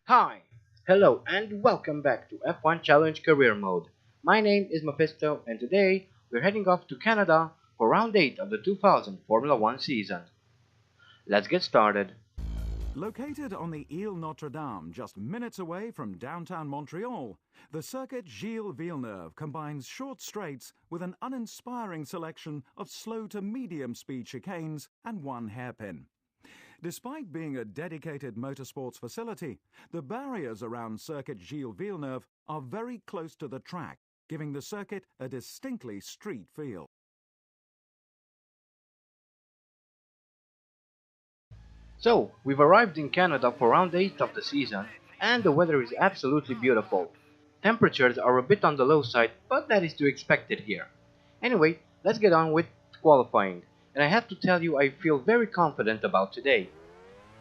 Hi, hello, and welcome back to F1 Challenge Career Mode. My name is Mephisto, and today we're heading off to Canada for round 8 of the 2000 Formula 1 season. Let's get started. Located on the Ile Notre Dame, just minutes away from downtown Montreal, the circuit Gilles Villeneuve combines short straights with an uninspiring selection of slow to medium speed chicanes and one hairpin. Despite being a dedicated motorsports facility, the barriers around circuit Gilles Villeneuve are very close to the track, giving the circuit a distinctly street feel. So, we've arrived in Canada for round 8 of the season, and the weather is absolutely beautiful. Temperatures are a bit on the low side, but that is to be expected here. Anyway, let's get on with qualifying, and I have to tell you I feel very confident about today.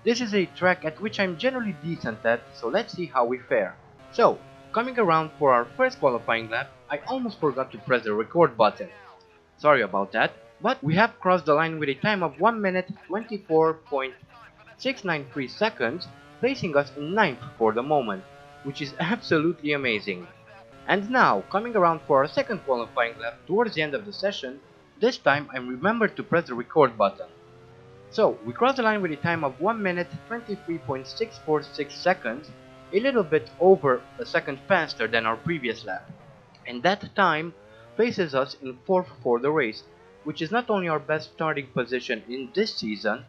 This is a track at which I'm generally decent at, so let's see how we fare. So, coming around for our first qualifying lap, I almost forgot to press the record button. Sorry about that, but we have crossed the line with a time of 1 minute 24.693 seconds, placing us in 9th for the moment, which is absolutely amazing. And now, coming around for our second qualifying lap towards the end of the session, this time I remembered to press the record button. So, we crossed the line with a time of 1 minute 23.646 seconds, a little bit over a second faster than our previous lap. And that time places us in 4th for the race, which is not only our best starting position in this season,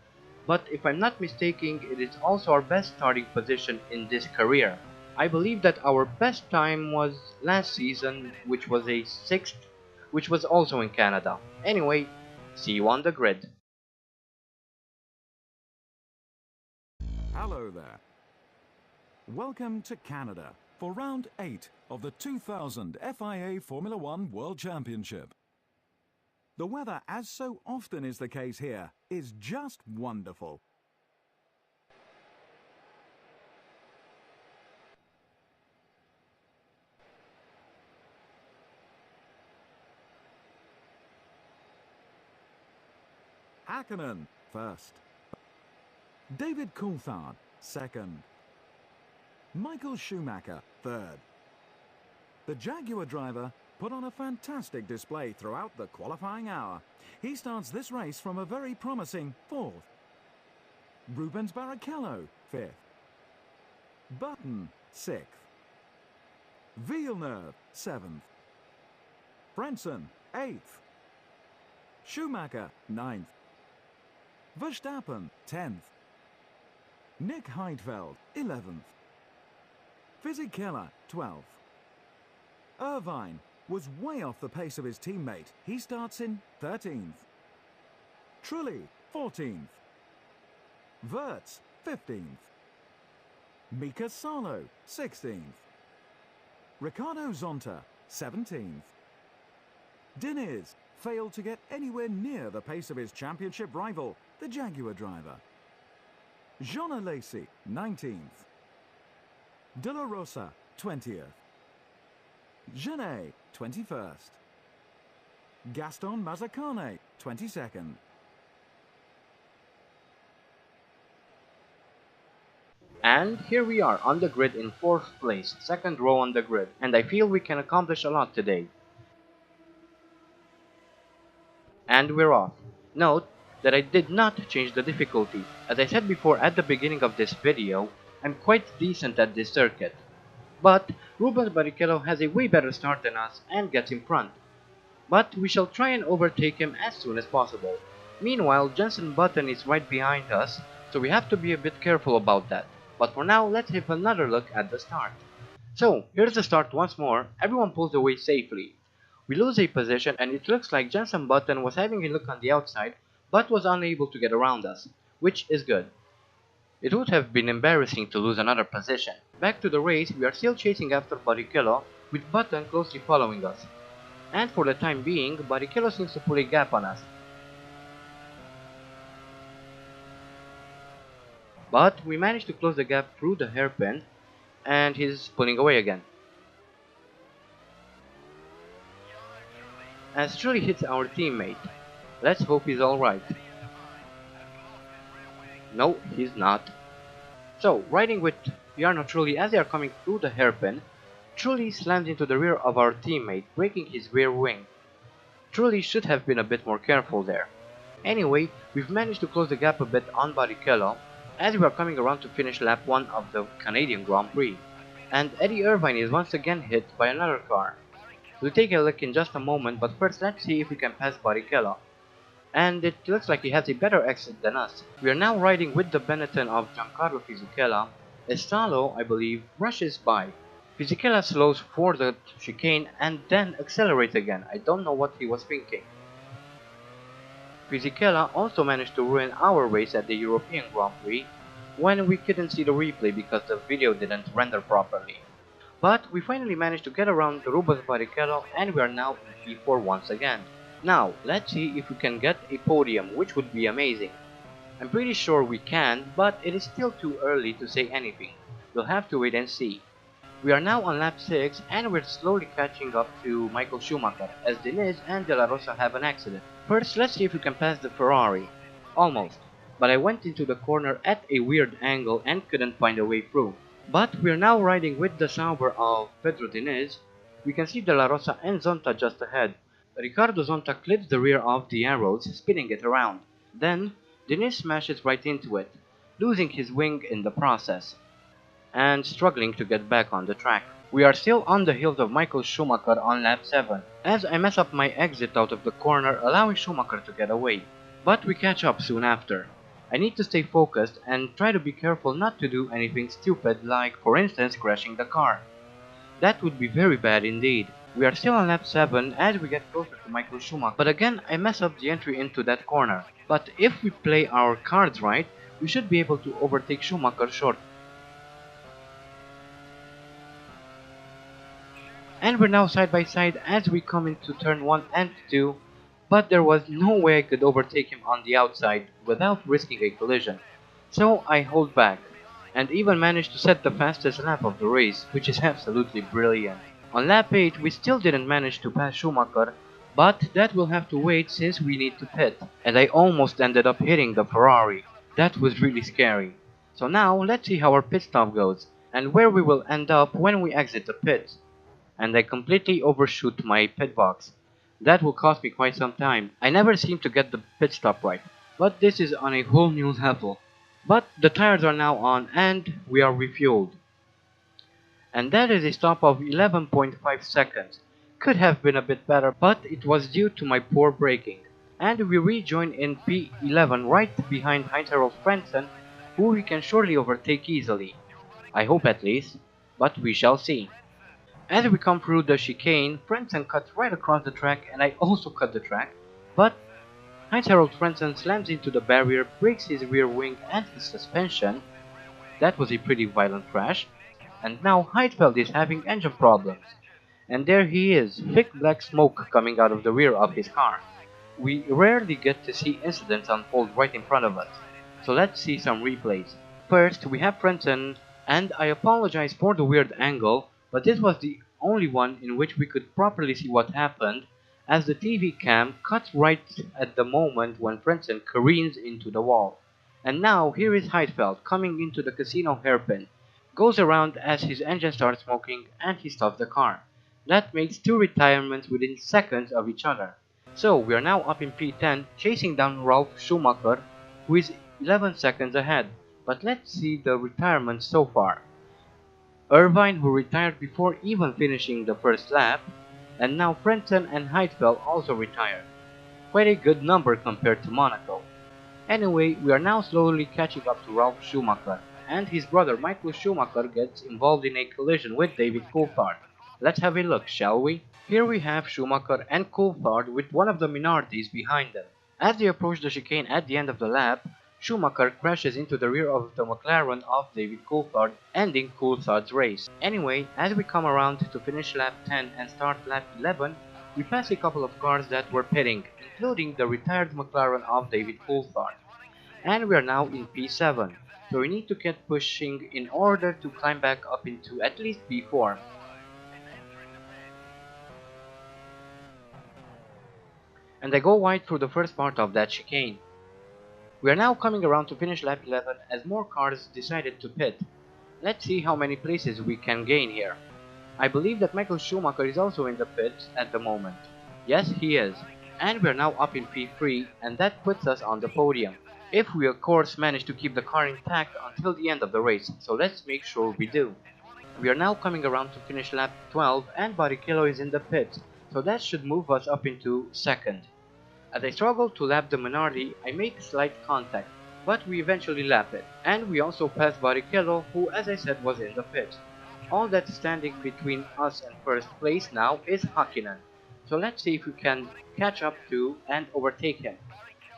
but if I'm not mistaken, it is also our best starting position in this career. I believe that our best time was last season, which was a 6th, which was also in Canada. Anyway, see you on the grid. Hello there. Welcome to Canada for round 8 of the 2000 FIA Formula 1 World Championship. The weather, as so often is the case here, is just wonderful. Hakkinen first. David Coulthard second. Michael Schumacher third. The Jaguar driver put on a fantastic display throughout the qualifying hour. He starts this race from a very promising 4th. Rubens Barrichello 5th. Button 6th. Villeneuve 7th. Frentzen 8th. Schumacher 9th. Verstappen 10th. Nick Heidfeld 11th. Fisichella 12th. Irvine was way off the pace of his teammate. He starts in 13th. Trulli 14th. Wirtz 15th. Mika Salo 16th. Ricardo Zonta 17th. Diniz failed to get anywhere near the pace of his championship rival, the Jaguar driver. Jean Alesi 19th. De La Rosa 20th. Genet 21st. Gaston Mazzacane 22nd. And here we are on the grid in 4th place, 2nd row on the grid, and I feel we can accomplish a lot today. And we're off. Note that I did not change the difficulty. As I said before at the beginning of this video, I'm quite decent at this circuit. But Rubens Barrichello has a way better start than us and gets in front. But we shall try and overtake him as soon as possible. Meanwhile, Jenson Button is right behind us, so we have to be a bit careful about that. But for now, let's have another look at the start. So, here's the start once more. Everyone pulls away safely. We lose a position and it looks like Jenson Button was having a look on the outside, but was unable to get around us, which is good. It would have been embarrassing to lose another position. Back to the race, we are still chasing after Barrichello, with Button closely following us. And for the time being, Barrichello seems to pull a gap on us. But we managed to close the gap through the hairpin, and he's pulling away again. As Trulli hits our teammate. Let's hope he's alright. No, he's not. So, riding with Jarno Trulli, as they are coming through the hairpin, Trulli slams into the rear of our teammate, breaking his rear wing. Trulli should have been a bit more careful there. Anyway, we've managed to close the gap a bit on Barrichello, as we are coming around to finish lap 1 of the Canadian Grand Prix. And Eddie Irvine is once again hit by another car. We'll take a look in just a moment, but first let's see if we can pass Barrichello. And it looks like he has a better exit than us. We are now riding with the Benetton of Giancarlo Fisichella. Estalo, I believe, rushes by. Fisichella slows for the chicane and then accelerates again. I don't know what he was thinking. Fisichella also managed to ruin our race at the European Grand Prix when we couldn't see the replay because the video didn't render properly. But we finally managed to get around Rubens Barrichello and we are now in P4 once again. Now, let's see if we can get a podium, which would be amazing. I'm pretty sure we can, but it is still too early to say anything. We'll have to wait and see. We are now on lap 6 and we're slowly catching up to Michael Schumacher as Diniz and De La Rosa have an accident. First, let's see if we can pass the Ferrari. Almost, but I went into the corner at a weird angle and couldn't find a way through. But we're now riding with the Sauber of Pedro Diniz. We can see De La Rosa and Zonta just ahead. Ricardo Zonta clips the rear of the Arrows, spinning it around. Then, Diniz smashes right into it, losing his wing in the process, and struggling to get back on the track. We are still on the heels of Michael Schumacher on lap 7, as I mess up my exit out of the corner, allowing Schumacher to get away. But we catch up soon after. I need to stay focused and try to be careful not to do anything stupid like, for instance, crashing the car. That would be very bad indeed. We are still on lap 7 as we get closer to Michael Schumacher, but again I mess up the entry into that corner. But if we play our cards right, we should be able to overtake Schumacher short. And we're now side by side as we come into turn 1 and 2, but there was no way I could overtake him on the outside without risking a collision. So I hold back, and even managed to set the fastest lap of the race, which is absolutely brilliant. On lap 8 we still didn't manage to pass Schumacher, but that will have to wait since we need to pit, and I almost ended up hitting the Ferrari. That was really scary. So now let's see how our pit stop goes, and where we will end up when we exit the pits. And I completely overshoot my pit box. That will cost me quite some time. I never seem to get the pit stop right, but this is on a whole new level. But the tires are now on and we are refueled. And that is a stop of 11.5 seconds. Could have been a bit better, but it was due to my poor braking. And we rejoin in P11 right behind Heinz-Harald Frentzen, who we can surely overtake easily. I hope at least, but we shall see. As we come through the chicane, Frentzen cuts right across the track and I also cut the track, but Heinz-Harald Frentzen slams into the barrier, breaks his rear wing and his suspension. That was a pretty violent crash. And now Heidfeld is having engine problems. And there he is, thick black smoke coming out of the rear of his car. We rarely get to see incidents unfold right in front of us, so let's see some replays. First, we have Frentzen, and I apologize for the weird angle, but this was the only one in which we could properly see what happened, as the TV cam cuts right at the moment when Frentzen careens into the wall. And now here is Heidfeld coming into the casino hairpin, goes around as his engine starts smoking and he stops the car. That makes two retirements within seconds of each other. So we are now up in P10 chasing down Ralf Schumacher, who is 11 seconds ahead. But let's see the retirements so far. Irvine, who retired before even finishing the first lap, and now Frentzen and Heidfeld also retired. Quite a good number compared to Monaco. Anyway, we are now slowly catching up to Ralf Schumacher, and his brother Michael Schumacher gets involved in a collision with David Coulthard. Let's have a look, shall we? Here we have Schumacher and Coulthard with one of the minorities behind them. As they approach the chicane at the end of the lap, Schumacher crashes into the rear of the McLaren of David Coulthard, ending Coulthard's race. Anyway, as we come around to finish lap 10 and start lap 11, we pass a couple of cars that were pitting, including the retired McLaren of David Coulthard. And we are now in P7, so we need to get pushing in order to climb back up into at least P4. And I go wide through the first part of that chicane. We are now coming around to finish lap 11 as more cars decided to pit. Let's see how many places we can gain here. I believe that Michael Schumacher is also in the pits at the moment. Yes, he is. And we're now up in P3, and that puts us on the podium. If we of course manage to keep the car intact until the end of the race, so let's make sure we do. We are now coming around to finish lap 12 and Barrichello is in the pits, so that should move us up into second. As I struggle to lap the Minardi, I make slight contact, but we eventually lap it, and we also pass Barrichello, who as I said was in the pit. All that's standing between us and first place now is Hakkinen, so let's see if we can catch up to and overtake him.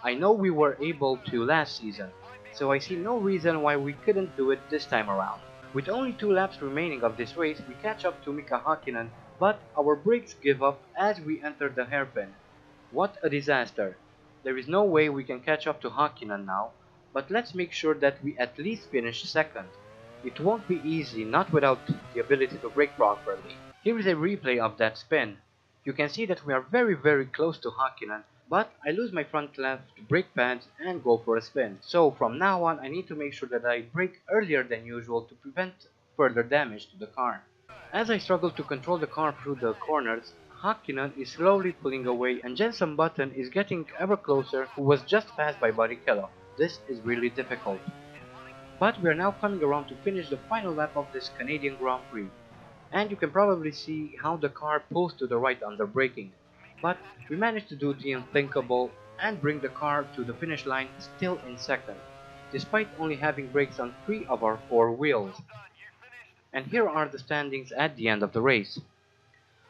I know we were able to last season, so I see no reason why we couldn't do it this time around. With only 2 laps remaining of this race, we catch up to Mika Hakkinen, but our brakes give up as we enter the hairpin. What a disaster! There is no way we can catch up to Hakkinen now, but let's make sure that we at least finish second. It won't be easy, not without the ability to brake properly. Here is a replay of that spin. You can see that we are very close to Hakkinen, but I lose my front left brake pads and go for a spin. So from now on I need to make sure that I brake earlier than usual to prevent further damage to the car. As I struggle to control the car through the corners, Hakkinen is slowly pulling away and Jenson Button is getting ever closer, who was just passed by Barrichello. This is really difficult. But we are now coming around to finish the final lap of this Canadian Grand Prix. And you can probably see how the car pulls to the right under braking. But we managed to do the unthinkable and bring the car to the finish line still in second, despite only having brakes on 3 of our 4 wheels. And here are the standings at the end of the race.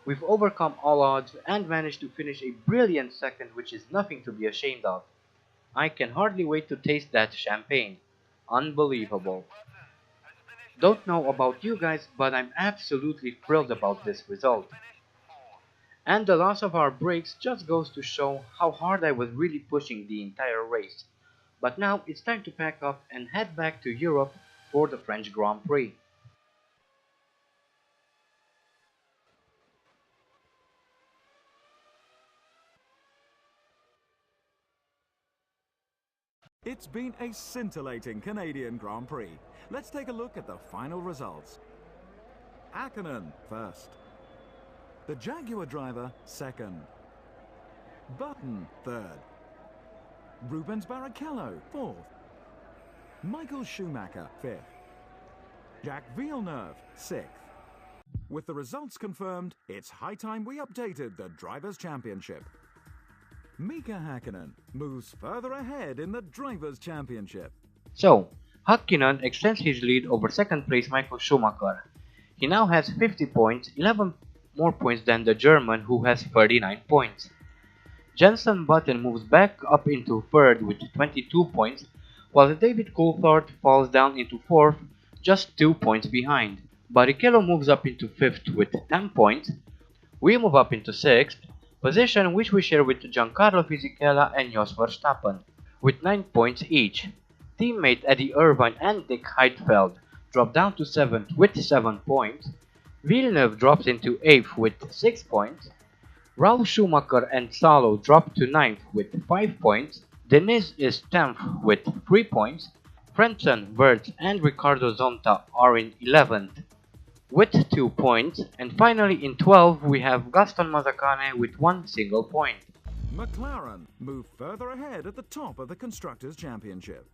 We've overcome all odds and managed to finish a brilliant second, which is nothing to be ashamed of. I can hardly wait to taste that champagne. Unbelievable. Don't know about you guys, but I'm absolutely thrilled about this result. And the loss of our brakes just goes to show how hard I was really pushing the entire race. But now it's time to pack up and head back to Europe for the French Grand Prix. It's been a scintillating Canadian Grand Prix. Let's take a look at the final results. Hakkinen first. The Jaguar driver second. Button third. Rubens Barrichello fourth. Michael Schumacher fifth. Jacques Villeneuve sixth. With the results confirmed, it's high time we updated the Drivers' Championship. Mika Hakkinen moves further ahead in the Drivers' Championship. So, Hakkinen extends his lead over second place Michael Schumacher. He now has 50 points, 11 more points than the German who has 39 points. Jenson Button moves back up into third with 22 points, while David Coulthard falls down into fourth, just 2 points behind. Barrichello moves up into fifth with 10 points. We move up into sixth, position which we share with Giancarlo Fisichella and Jos Verstappen, with 9 points each. Teammate Eddie Irvine and Nick Heidfeld drop down to 7th with 7 points. Villeneuve drops into 8th with 6 points. Ralf Schumacher and Salo drop to 9th with 5 points. Denis is 10th with 3 points. Frentzen, Wirtz, and Ricardo Zonta are in 11th with 2 points. And finally in 12th we have Gaston Mazzacane with 1 single point. McLaren move further ahead at the top of the Constructors' Championship.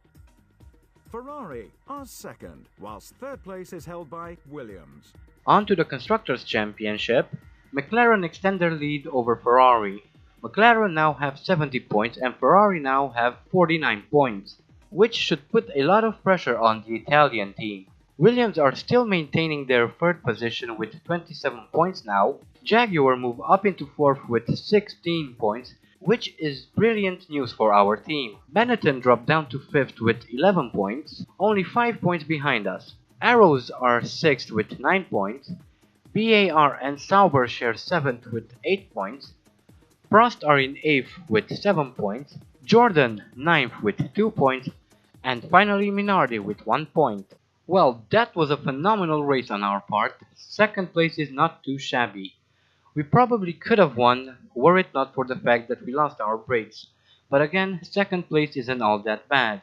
Ferrari are second, whilst third place is held by Williams. On to the Constructors' Championship. McLaren extend their lead over Ferrari. McLaren now have 70 points and Ferrari now have 49 points, which should put a lot of pressure on the Italian team. Williams are still maintaining their third position with 27 points now. Jaguar move up into fourth with 16 points, which is brilliant news for our team. Benetton dropped down to fifth with 11 points, only 5 points behind us. Arrows are sixth with 9 points. BAR and Sauber share 7th with 8 points. Prost are in 8th with 7 points. Jordan 9th with 2 points. And finally Minardi with 1 point. Well, that was a phenomenal race on our part. Second place is not too shabby. We probably could have won were it not for the fact that we lost our brakes. But again, second place isn't all that bad.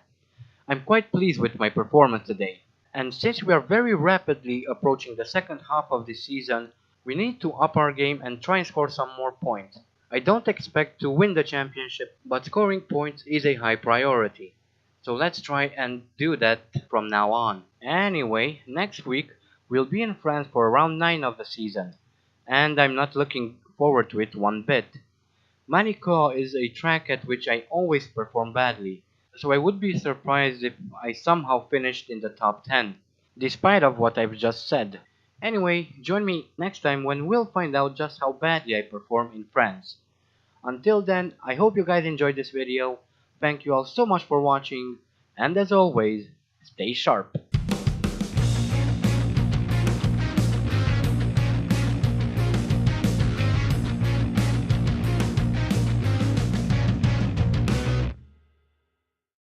I'm quite pleased with my performance today. And since we are very rapidly approaching the second half of the season, we need to up our game and try and score some more points. I don't expect to win the championship, but scoring points is a high priority. So let's try and do that from now on. Anyway, next week we'll be in France for round 9 of the season, and I'm not looking forward to it one bit. Manicourt is a track at which I always perform badly, so I would be surprised if I somehow finished in the top 10, despite of what I've just said. Anyway, join me next time when we'll find out just how badly I perform in France. Until then, I hope you guys enjoyed this video. Thank you all so much for watching, and as always, stay sharp.